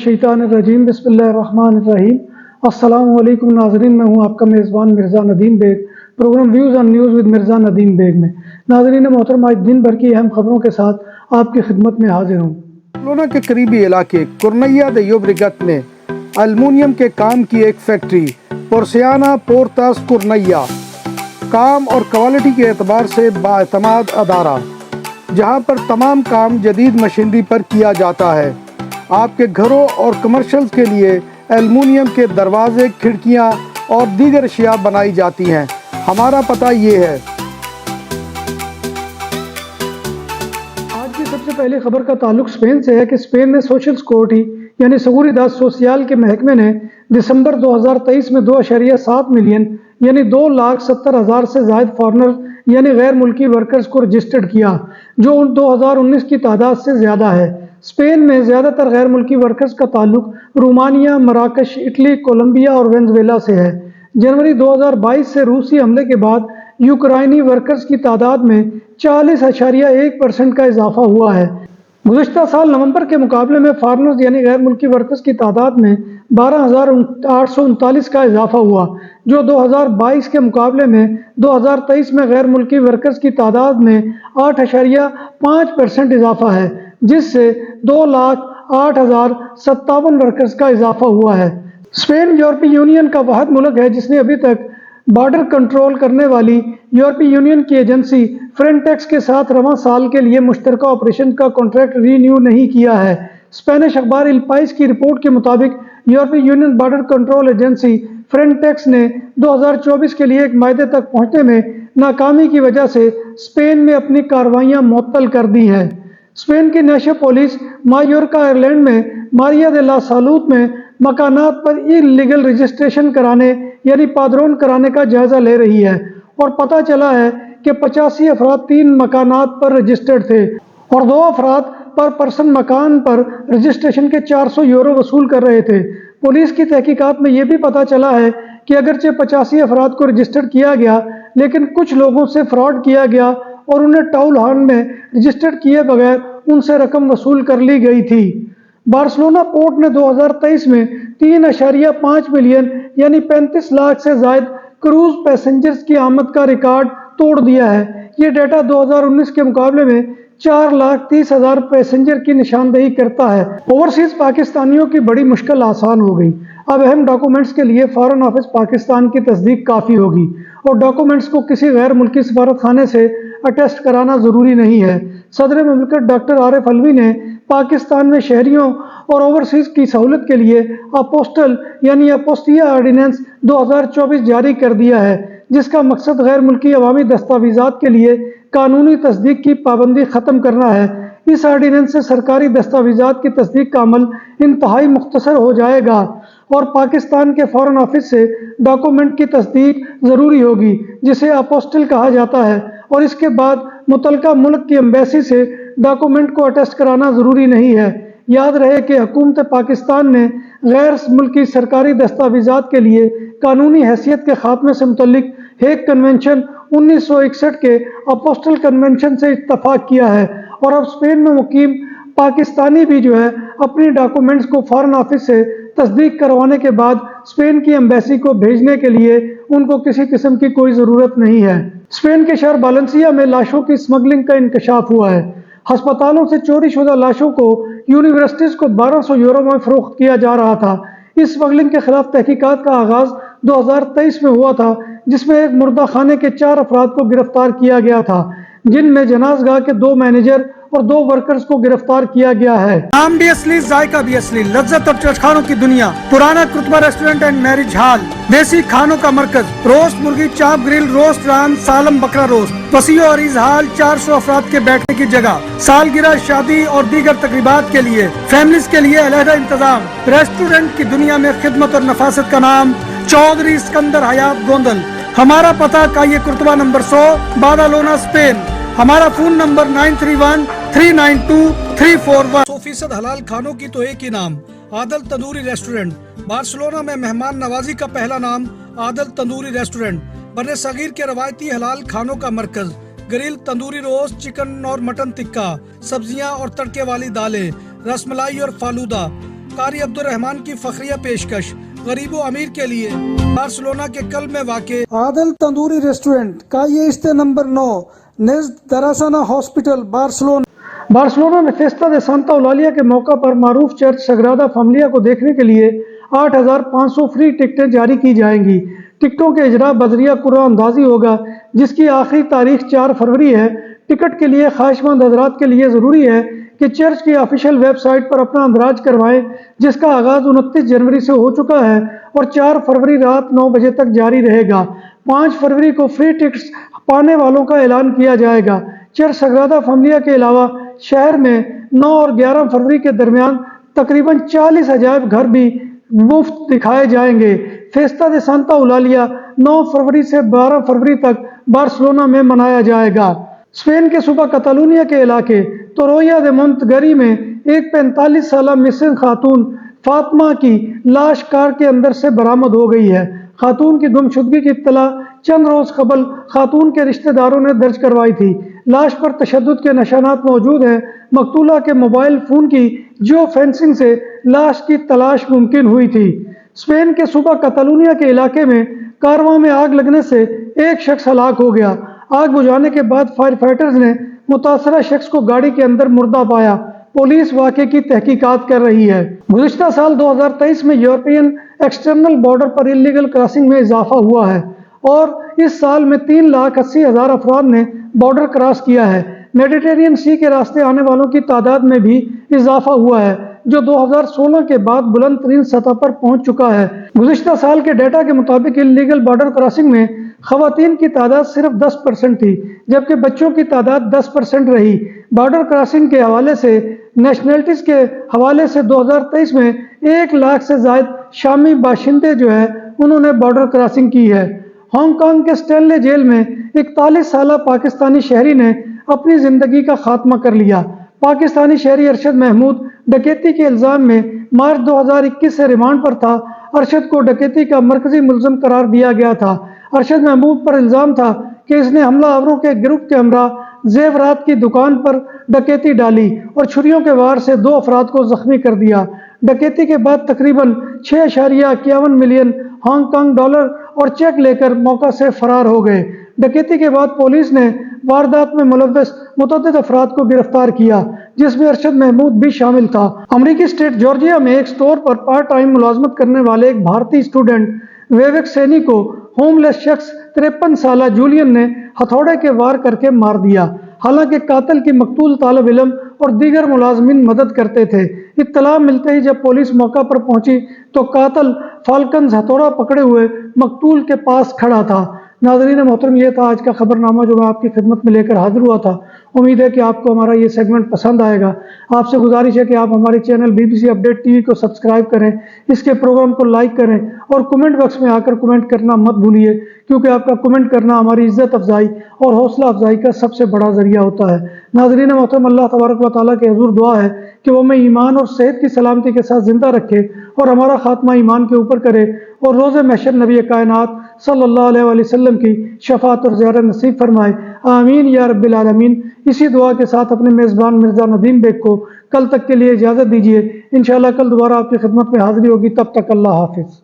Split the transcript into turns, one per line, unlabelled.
मिनश्शैतानिर्रजीम बिस्मिल्लाहिर्रहमानिर्रहीम। अस्सलाम वालेकुम नाज़रीन, मैं हूं आपका मेज़बान Mirza Nadeem Baig. Programme views on news with Mirza Nadeem Baig में नाज़रीन मोहतरम आज दिन भर की अहम खबरों के साथ आपकी खिदमत में हाजिर हूँ।
बार्सिलोना के करीबी इलाके कुर्नैया दे llobregat में एल्युमिनियम के काम की एक फैक्ट्री पोर्सियाना पोर्तास कुर्नैया काम और क्वालिटी के एतबार से बाएतमाद अदारा, जहां पर तमाम काम जदीद मशीनरी पर किया जाता है। आपके घरों और कमर्शियल के लिए एल्युमिनियम के दरवाजे, खिड़कियां और दीगर अशिया बनाई जाती हैं। हमारा पता ये है।
आज की सबसे पहली खबर का ताल्लुक स्पेन से है कि स्पेन में सोशल सिक्योरिटी यानी seguridad social के महकमे ने दिसंबर 2023 में 2.7 मिलियन यानी 2,70,000 से ज़ायद फॉरेनर यानी गैर मुल्की वर्कर्स को रजिस्टर्ड किया, जो 2019 की तादाद से ज़्यादा है। स्पेन में ज़्यादातर गैर मुल्की वर्कर्स का ताल्लुक रोमानिया, मराकश, इटली, कोलंबिया और वेनेजुएला से है। जनवरी 2022 से रूसी हमले के बाद यूक्राइनी वर्कर्स की तादाद में 40.1% का इजाफा हुआ है। गुज़िश्ता साल नवंबर के मुकाबले में फॉरेनर्स यानी गैर मुल्की वर्कर्स की तादाद में 12,839 का इजाफा हुआ, जो 2022 के मुकाबले में 2023 में गैर मुल्की वर्कर्स की तादाद में 8.5% इजाफा है, जिससे 2,08,057 वर्कर्स का इजाफा हुआ है। स्पेन यूरोपीय यूनियन का वाहिद मुल्क है जिसने अभी तक बॉर्डर कंट्रोल करने वाली यूरोपीय यूनियन की एजेंसी फ्रंटेक्स के साथ रवां साल के लिए मुश्तरका ऑपरेशन का कॉन्ट्रैक्ट रीन्यू नहीं किया है। स्पेनिश अखबार इल पाइस की रिपोर्ट के मुताबिक यूरोपीय union border control agency Frontex ने 2024 के लिए एक मायदे तक पहुंचने में नाकामी की वजह से स्पेन में अपनी कार्रवाइयां मुअत्तल कर दी हैं। स्पेन की नेशनल पुलिस मायोर्का आयरलैंड में मारिया दे ला सालूद में मकानात पर इलीगल रजिस्ट्रेशन कराने यानी पादरोन कराने का जायजा ले रही है और पता चला है कि 85 अफराद 3 मकानात पर रजिस्टर्ड थे और 2 अफराद पर पर्सन मकान पर रजिस्ट्रेशन के 400 यूरो वसूल कर रहे थे। पुलिस की तहकीकात में यह भी पता चला है कि अगरचे 85 अफराद को रजिस्टर्ड किया गया, लेकिन कुछ लोगों से फ्रॉड किया गया और उन्हें टाउन हॉल में रजिस्टर्ड किए बगैर उनसे रकम वसूल कर ली गई थी। बार्सिलोना पोर्ट ने 2023 में 3.5 मिलियन यानी 35 लाख से ज़ायद क्रूज पैसेंजर्स की आमद का रिकॉर्ड तोड़ दिया है। ये डेटा 2019 के मुकाबले में 4,30,000 पैसेंजर की निशानदेही करता है। ओवरसीज पाकिस्तानियों की बड़ी मुश्किल आसान हो गई। अब अहम डॉक्यूमेंट्स के लिए फॉरेन ऑफिस पाकिस्तान की तस्दीक काफ़ी होगी और डॉक्यूमेंट्स को किसी गैर मुल्की सफारत खाने से अटेस्ट कराना ज़रूरी नहीं है। सदर मुमलिकत डॉक्टर आरिफ अलवी ने पाकिस्तान में शहरियों और ओवरसीज की सहूलत के लिए अपोस्टल यानी अपोस्टिया ऑर्डिनेंस 2024 जारी कर दिया है, जिसका मकसद गैर मुल्की अवामी दस्तावेज़ात के लिए कानूनी तस्दीक की पाबंदी ख़त्म करना है। इस ऑर्डिनेंस से सरकारी दस्तावेज़ात की तस्दीक का अमल इंतहाई मुख्तसर हो जाएगा और पाकिस्तान के फॉरेन ऑफिस से डॉक्यूमेंट की तस्दीक ज़रूरी होगी, जिसे अपोस्टल कहा जाता है, और इसके बाद मुतलका मुल्क की एम्बेसी से डॉक्यूमेंट को अटेस्ट कराना ज़रूरी नहीं है। याद रहे कि हुकूमत पाकिस्तान ने गैर मुल्की सरकारी दस्तावेज़ात के लिए कानूनी हैसियत के खात्मे से मुतल्लिक हेग कन्वेंशन 1961 के अपोस्टल कन्वेंशन से इत्तफाक किया है और अब स्पेन में मुकीम पाकिस्तानी भी जो है अपनी डॉक्यूमेंट्स को फॉरेन ऑफिस से तस्दीक करवाने के बाद स्पेन की एम्बेसी को भेजने के लिए उनको किसी किस्म की कोई ज़रूरत नहीं है। स्पेन के शहर बालेंसिया में लाशों की स्मगलिंग का इंकशाफ हुआ है। अस्पतालों से चोरी शुदा लाशों को यूनिवर्सिटीज़ को 1200 यूरो में फरोख्त किया जा रहा था। इस स्मगलिंग के खिलाफ तहकीकात का आगाज़ 2023 में हुआ था, जिसमें एक मुर्दा खाने के 4 अफराद को गिरफ्तार किया गया था, जिनमें जनाजगाह के 2 मैनेजर और 2 वर्कर्स को गिरफ्तार किया गया है।
नाम भी असली, जायका भी असली, लज्जत और चटखानों की दुनिया, पुराना कुतबा रेस्टोरेंट एंड मैरिज हॉल, देसी खानों का मरकज, रोस्ट मुर्गी, चाप ग्रिल, रोस्ट रान, सालम बकरा रोस्ट, वसीओ और इजहाल, 400 अफराद के बैठने की जगह, सालगिरह, शादी और दीगर तकरीबात के लिए, फैमिलीज के लिए अलहदा इंतजाम। रेस्टोरेंट की दुनिया में खिदमत और नफासत का नाम चौधरी सिकंदर हयात गोंदल। हमारा पता काये कुर्तबा नंबर 100, बादालोना, स्पेन। हमारा फोन नंबर 9313923441। 100% हलाल खानों की तो एक ही नाम, आदल तंदूरी रेस्टोरेंट। बार्सिलोना में मेहमान नवाजी का पहला नाम आदल तंदूरी रेस्टोरेंट। बर्रे सगीर के रवायती हलाल खानों का मरकज, ग्रिल, तंदूरी रोस्ट, चिकन और मटन टिक्का, सब्जियां और तड़के वाली दालें, रसमलाई और फालूदा, قاری عبدالرحمان کی فخریہ پیشکش غریب و امیر کے لیے بارسلونا کے قلب میں واقع عادل تندوری ریسٹورنٹ کایے نمبر 9 نزد دراسانہ ہاسپٹل
بارسلونا میں فیستا دے سانتا اولالیہ کے موقع پر معروف چرچ سگرادا فیملیا کو دیکھنے کے لیے 8,500 فری ٹکٹیں جاری کی جائیں گی۔ ٹکٹوں کے اجراء بذریعہ قرعہ اندازی ہوگا جس کی آخری تاریخ 4 فروری ہے۔ ٹکٹ کے لیے خواہشمند حضرات کے لیے ضروری ہے کہ چرچ کی آفیشیل ویب سائٹ پر اپنا اندراج کروائیں جس کا آغاز 29 جنوری سے ہو چکا ہے اور 4 فروری رات 9 بجے تک جاری رہے گا۔ 5 فروری کو فری ٹکٹس پانے والوں کا اعلان کیا جائے گا۔ چرچ سگرادا فیملیا کے علاوہ شہر میں 9 اور 11 فروری کے درمیان تقریباً 40 عجائب گھر بھی مفت دکھائے جائیں گے۔ فیستا دے سانتا اولالیہ 9 فروری سے 12 فروری تک بارسلونا میں منایا جائے گا۔ اسپین کے صوبہ کتالونیا کے علاقے تورویا دے مونتگری میں ایک 45 سالہ مسنگ خاتون فاطمہ کی لاش کار کے اندر سے برآمد ہو گئی ہے۔ خاتون کی گمشدگی کی اطلاع چند روز قبل خاتون کے رشتہ داروں نے درج کروائی تھی۔ لاش پر تشدد کے نشانات موجود ہیں۔ مقتولہ کے موبائل فون کی جیو فینسنگ سے لاش کی تلاش ممکن ہوئی تھی۔ اسپین کے صوبہ کتالونیا کے علاقے میں کارواں میں آگ لگنے سے ایک شخص ہلاک ہو گیا۔ آگ بجھانے کے بعد فائر فائٹرز نے متاثرہ شخص کو گاڑی کے اندر مردہ پایا۔ پولیس واقعے کی تحقیقات کر رہی ہے۔ گزشتہ سال 2023 میں یورپین ایکسٹرنل بارڈر پر انلیگل کراسنگ میں اضافہ ہوا ہے اور اس سال میں 3,80,000 افراد نے بارڈر کراس کیا ہے۔ میڈیٹرینین سی کے راستے آنے والوں کی تعداد میں بھی اضافہ ہوا ہے جو 2016 کے بعد بلند ترین سطح پر پہنچ چکا ہے۔ گزشتہ سال کے ڈیٹا کے مطابق انلیگل بارڈر کراسنگ میں خواتین کی تعداد صرف 10% تھی جبکہ بچوں کی تعداد 10% رہی۔ بارڈر کراسنگ کے حوالے سے نیشنلٹیز کے حوالے سے 2023 میں 1 لاکھ سے زائد شامی باشندے انہوں نے بارڈر کراسنگ کی ہے۔ ہانگ کانگ کے سٹینلے جیل میں 41 سالہ پاکستانی شہری نے اپنی زندگی کا خاتمہ کر لیا۔ پاکستانی شہری ارشد محمود ڈکیتی کے الزام میں مارچ 2021 سے ریمانڈ پر تھا۔ ارشد کو ڈکیتی کا مرکزی ملزم قرار دیا گیا تھا۔ ارشد محمود پر الزام تھا کہ اس نے حملہ آوروں کے گروپ کے ہمراہ زیورات کی دکان پر ڈکیتی ڈالی اور چھریوں کے وار سے 2 افراد کو زخمی کر دیا۔ ڈکیتی کے بعد تقریباً 6.51 ملین ہانگ کانگ ڈالر اور چیک لے کر موقع سے فرار ہو گئے۔ ڈکیتی کے بعد پولیس نے واردات میں ملوث متعدد افراد کو گرفتار کیا جس میں ارشد محمود بھی شامل تھا۔ امریکی اسٹیٹ جارجیا میں ایک سٹور پر پارٹ ٹائم ملازمت کرنے والے ایک بھارتی اسٹوڈنٹ ویوک سینی کو ہوم لیس شخص 53 سالہ جولین نے ہتھوڑے کے وار کر کے مار دیا۔ حالانکہ قاتل کی مقتول طالب علم اور دیگر ملازمین مدد کرتے تھے۔ اطلاع ملتے ہی جب پولیس موقع پر پہنچی تو قاتل فالکنز ہتھوڑا پکڑے ہوئے مقتول کے پاس کھڑا تھا۔ ناظرین محترم، یہ تھا آج کا خبر نامہ جو میں آپ کی خدمت میں لے کر حاضر ہوا تھا۔ امید ہے کہ آپ کو ہمارا یہ سیگمنٹ پسند آئے گا۔ آپ سے گزارش ہے کہ آپ ہمارے چینل BBC اپڈیٹ TV کو سبسکرائب کریں، اس کے پروگرام کو لائک کریں اور کمنٹ باکس میں آ کر کمنٹ کرنا مت بھولیے کیونکہ آپ کا کمنٹ کرنا ہماری عزت افزائی اور حوصلہ افزائی کا سب سے بڑا ذریعہ ہوتا ہے۔ ناظرین محترم، اللہ تبارک و تعالیٰ کے حضور دعا ہے کہ وہ ہمیں ایمان اور صحت کی سلامتی کے ساتھ زندہ رکھے اور ہمارا خاتمہ ایمان کے اوپر کرے اور روز محشر نبی کائنات صلی اللہ علیہ وآلہ وسلم کی شفاعت اور زیارت نصیب فرمائے۔ آمین یا رب العالمین۔ اسی دعا کے ساتھ اپنے میزبان مرزا ندیم بیگ کو کل تک کے لیے اجازت دیجیے۔ انشاءاللہ کل دوبارہ آپ کی خدمت میں حاضری ہوگی، تب تک اللہ حافظ۔